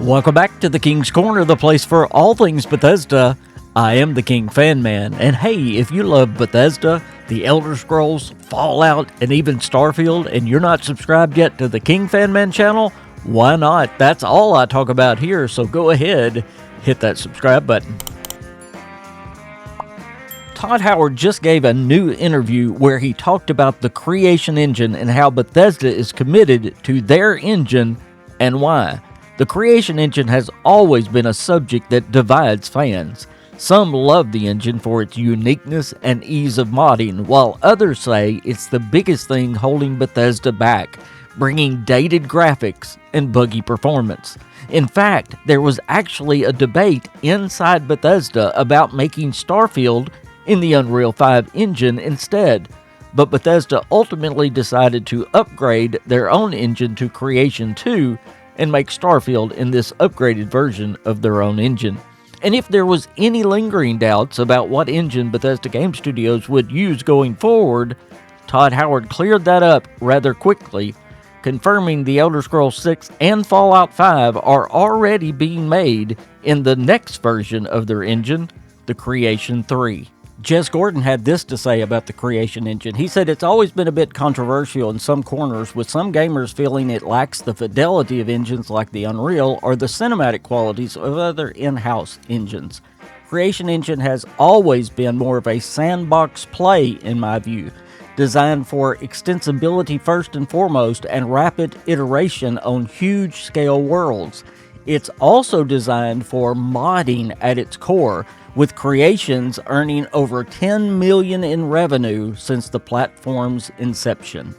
Welcome back to the King's Corner, the place for all things Bethesda. I am the KingFanMan, and hey, if you love Bethesda, the Elder Scrolls, Fallout, and even Starfield, and you're not subscribed yet to the KingFanMan channel, why not? That's all I talk about here, so go ahead, hit that subscribe button. Todd Howard just gave a new interview where he talked about the creation engine and how Bethesda is committed to their engine and why. The creation engine has always been a subject that divides fans. Some love the engine for its uniqueness and ease of modding, while others say it's the biggest thing holding Bethesda back, bringing dated graphics and buggy performance. In fact, there was actually a debate inside Bethesda about making Starfield in the Unreal 5 engine instead, but Bethesda ultimately decided to upgrade their own engine to Creation 2 and make Starfield in this upgraded version of their own engine. And if there was any lingering doubts about what engine Bethesda Game Studios would use going forward, Todd Howard cleared that up rather quickly, confirming the Elder Scrolls 6 and Fallout 5 are already being made in the next version of their engine, the Creation 3. Jez Gordon had this to say about the Creation engine. He said it's always been a bit controversial in some corners, with some gamers feeling it lacks the fidelity of engines like the Unreal or the cinematic qualities of other in-house engines. Creation engine has always been more of a sandbox play, in my view, designed for extensibility first and foremost and rapid iteration on huge-scale worlds. It's also designed for modding at its core, with Creations earning over $10 million in revenue since the platform's inception.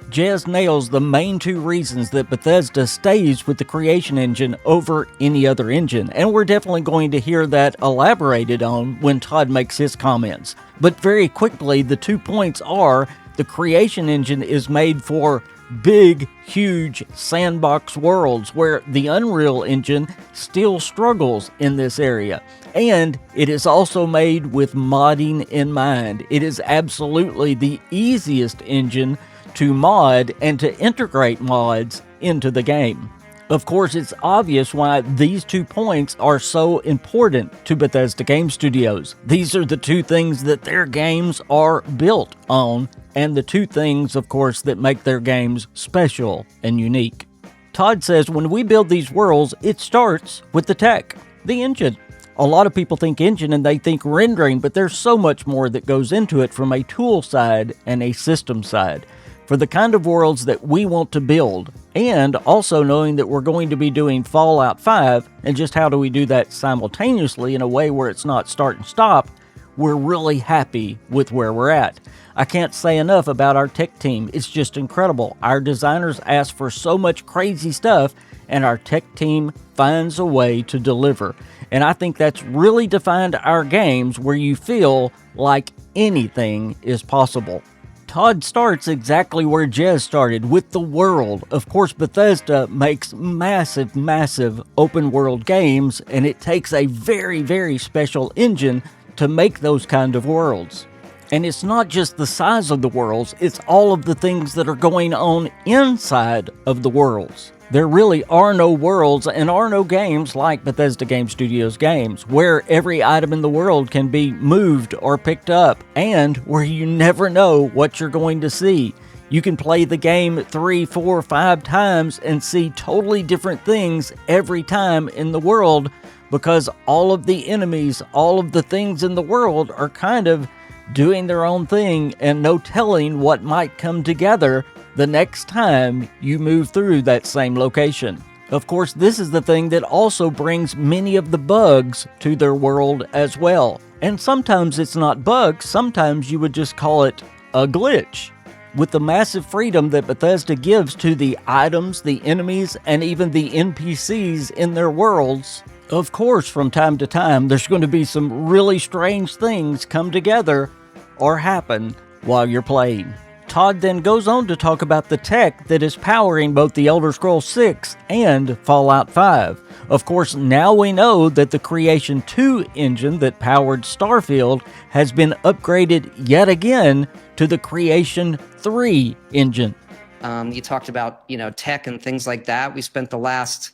Jez nails the main two reasons that Bethesda stays with the Creation engine over any other engine, and we're definitely going to hear that elaborated on when Todd makes his comments. But very quickly, the 2 points are the Creation engine is made for big, huge sandbox worlds where the Unreal Engine still struggles in this area. And it is also made with modding in mind. It is absolutely the easiest engine to mod and to integrate mods into the game. Of course, it's obvious why these 2 points are so important to Bethesda Game Studios. These are the 2 things that their games are built on, and the 2 things, of course, that make their games special and unique. Todd says when we build these worlds, it starts with the tech, the engine. A lot of people think engine and they think rendering, but there's so much more that goes into it from a tool side and a system side. For the kind of worlds that we want to build, and also knowing that we're going to be doing Fallout 5, and just how do we do that simultaneously in a way where it's not start and stop, we're really happy with where we're at. I can't say enough about our tech team. It's just incredible. Our designers ask for so much crazy stuff, and our tech team finds a way to deliver. And I think that's really defined our games where you feel like anything is possible. Todd starts exactly where Jez started, with the world. Of course, Bethesda makes massive open world games, and it takes a very special engine to make those kind of worlds. And it's not just the size of the worlds, it's all of the things that are going on inside of the worlds. There really are no worlds and are no games like Bethesda Game Studios games, where every item in the world can be moved or picked up, and where you never know what you're going to see. You can play the game 3, 4, 5 times and see totally different things every time in the world, because all of the enemies, all of the things in the world are kind of doing their own thing, and no telling what might come together the next time you move through that same location. Of course, this is the thing that also brings many of the bugs to their world as well. And sometimes it's not bugs, sometimes you would just call it a glitch. With the massive freedom that Bethesda gives to the items, the enemies, and even the NPCs in their worlds, of course, from time to time, there's going to be some really strange things come together or happen while you're playing. Todd then goes on to talk about the tech that is powering both the Elder Scrolls 6 and Fallout 5. Of course, now we know that the Creation 2 engine that powered Starfield has been upgraded yet again to the Creation 3 engine. You talked about, tech and things like that. We spent the last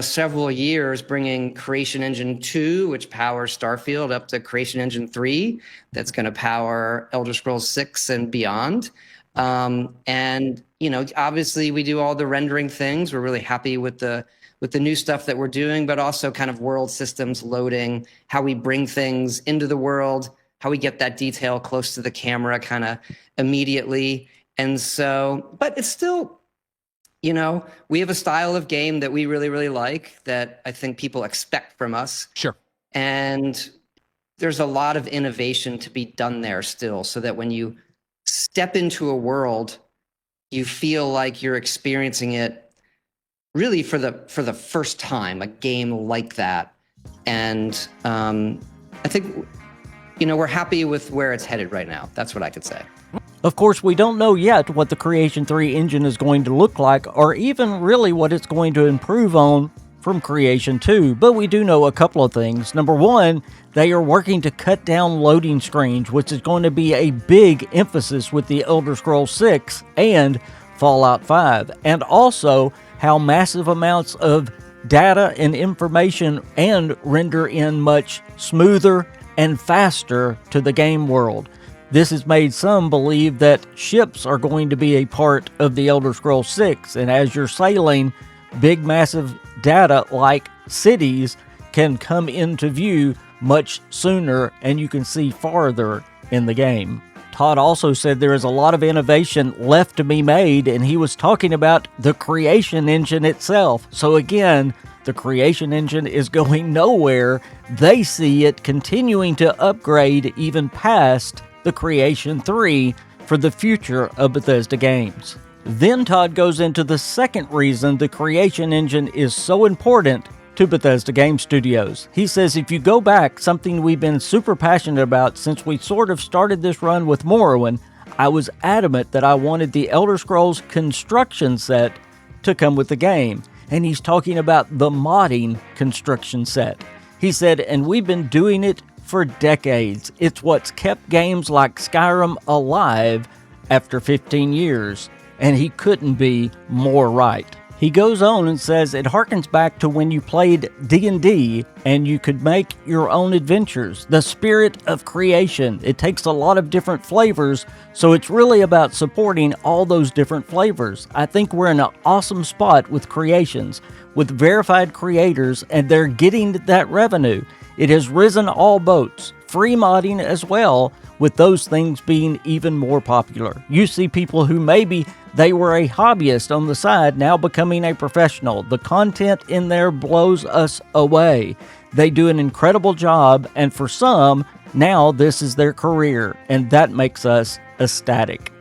several years bringing Creation Engine 2, which powers Starfield, up to Creation Engine 3, that's going to power Elder Scrolls 6 and beyond. And obviously we do all the rendering things. We're really happy with the new stuff that we're doing, but also kind of world systems loading, how we bring things into the world, how we get that detail close to the camera kind of immediately. And so, but it's still, we have a style of game that we really, really like, that I think people expect from us. Sure. And there's a lot of innovation to be done there still, so that when you step into a world, you feel like you're experiencing it really for the first time, a game like that. And I think, we're happy with where it's headed right now. That's what I could say. Of course, we don't know yet what the Creation 3 engine is going to look like, or even really what it's going to improve on from Creation 2, but we do know a couple of things. Number one, they are working to cut down loading screens, which is going to be a big emphasis with the Elder Scrolls 6 and Fallout 5, and also how massive amounts of data and information and render in much smoother and faster to the game world. This has made some believe that ships are going to be a part of the Elder Scrolls 6, and as you're sailing, big massive data like cities can come into view much sooner, and you can see farther in the game. Todd also said there is a lot of innovation left to be made, and he was talking about the Creation Engine itself. So again, the Creation Engine is going nowhere. They see it continuing to upgrade even past the Creation 3 for the future of Bethesda games. Then Todd goes into the second reason the Creation Engine is so important to Bethesda Game Studios. He says, if you go back, something we've been super passionate about since we sort of started this run with Morrowind, I was adamant that I wanted the Elder Scrolls construction set to come with the game. And he's talking about the modding construction set. He said, and we've been doing it for decades. It's what's kept games like Skyrim alive after 15 years. And he couldn't be more right. He goes on and says it harkens back to when you played D&D and you could make your own adventures. The spirit of creation. It takes a lot of different flavors, so it's really about supporting all those different flavors. I think we're in an awesome spot with creations, with verified creators, and they're getting that revenue. It has risen all boats. Free modding as well, with those things being even more popular. You see people who maybe they were a hobbyist on the side now becoming a professional. The content in there blows us away. They do an incredible job, and for some, now this is their career, and that makes us ecstatic.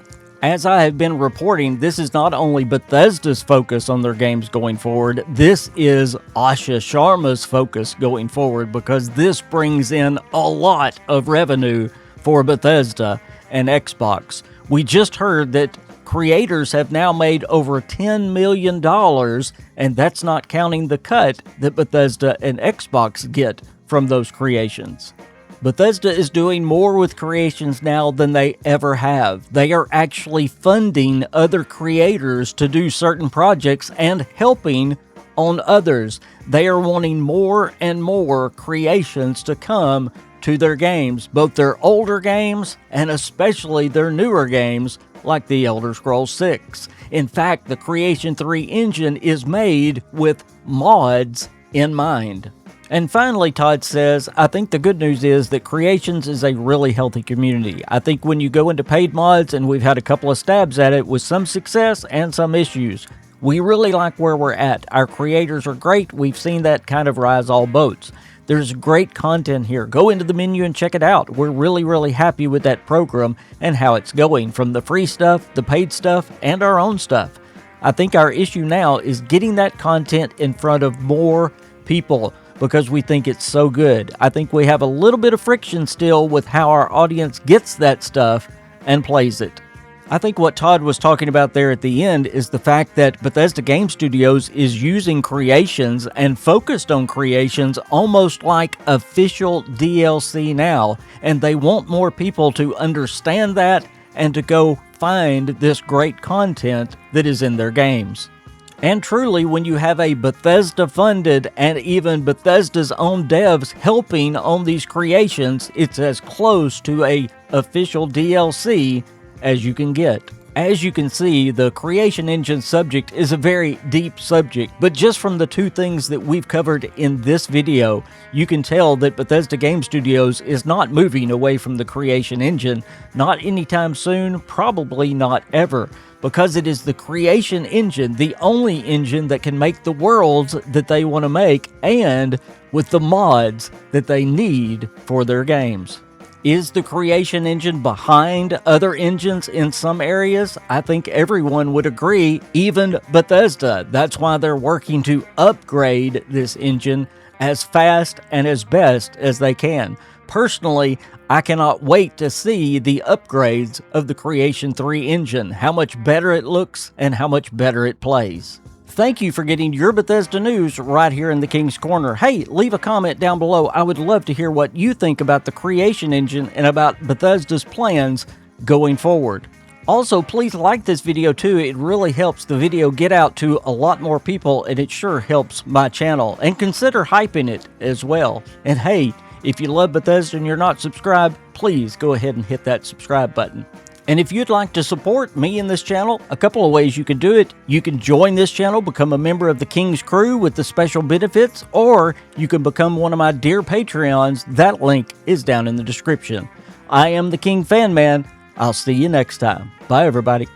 As I have been reporting, this is not only Bethesda's focus on their games going forward, this is Asha Sharma's focus going forward, because this brings in a lot of revenue for Bethesda and Xbox. We just heard that creators have now made over $10 million, and that's not counting the cut that Bethesda and Xbox get from those creations. Bethesda is doing more with creations now than they ever have. They are actually funding other creators to do certain projects and helping on others. They are wanting more and more creations to come to their games, both their older games and especially their newer games like the Elder Scrolls 6. In fact, the Creation 3 engine is made with mods in mind. And finally, Todd says, I think the good news is that Creations is a really healthy community. I think when you go into paid mods, and we've had a couple of stabs at it with some success and some issues, we really like where we're at. Our creators are great. We've seen that kind of rise all boats. There's great content here. Go into the menu and check it out. We're really, really happy with that program and how it's going, from the free stuff, the paid stuff, and our own stuff. I think our issue now is getting that content in front of more people, because we think it's so good. I think we have a little bit of friction still with how our audience gets that stuff and plays it. I think what Todd was talking about there at the end is the fact that Bethesda Game Studios is using creations and focused on creations almost like official DLC now, and they want more people to understand that and to go find this great content that is in their games. And truly, when you have a Bethesda-funded and even Bethesda's own devs helping on these creations, it's as close to a official DLC as you can get. As you can see, the creation engine subject is a very deep subject, but just from the two things that we've covered in this video, you can tell that Bethesda Game Studios is not moving away from the creation engine, not anytime soon, probably not ever, because it is the creation engine, the only engine that can make the worlds that they want to make, and with the mods that they need for their games. Is the creation engine behind other engines in some areas? I think everyone would agree, even Bethesda. That's why they're working to upgrade this engine as fast and as best as they can. Personally, I cannot wait to see the upgrades of the Creation 3 engine, how much better it looks and how much better it plays. Thank you for getting your Bethesda news right here in the King's Corner. Hey, leave a comment down below. I would love to hear what you think about the creation engine and about Bethesda's plans going forward. Also, please like this video too. It really helps the video get out to a lot more people, and it sure helps my channel. And consider hyping it as well. And hey, if you love Bethesda and you're not subscribed, please go ahead and hit that subscribe button. And if you'd like to support me and this channel, a couple of ways you can do it. You can join this channel, become a member of the King's Crew with the special benefits, or you can become one of my dear Patreons. That link is down in the description. I am the KingFanMan. I'll see you next time. Bye, everybody.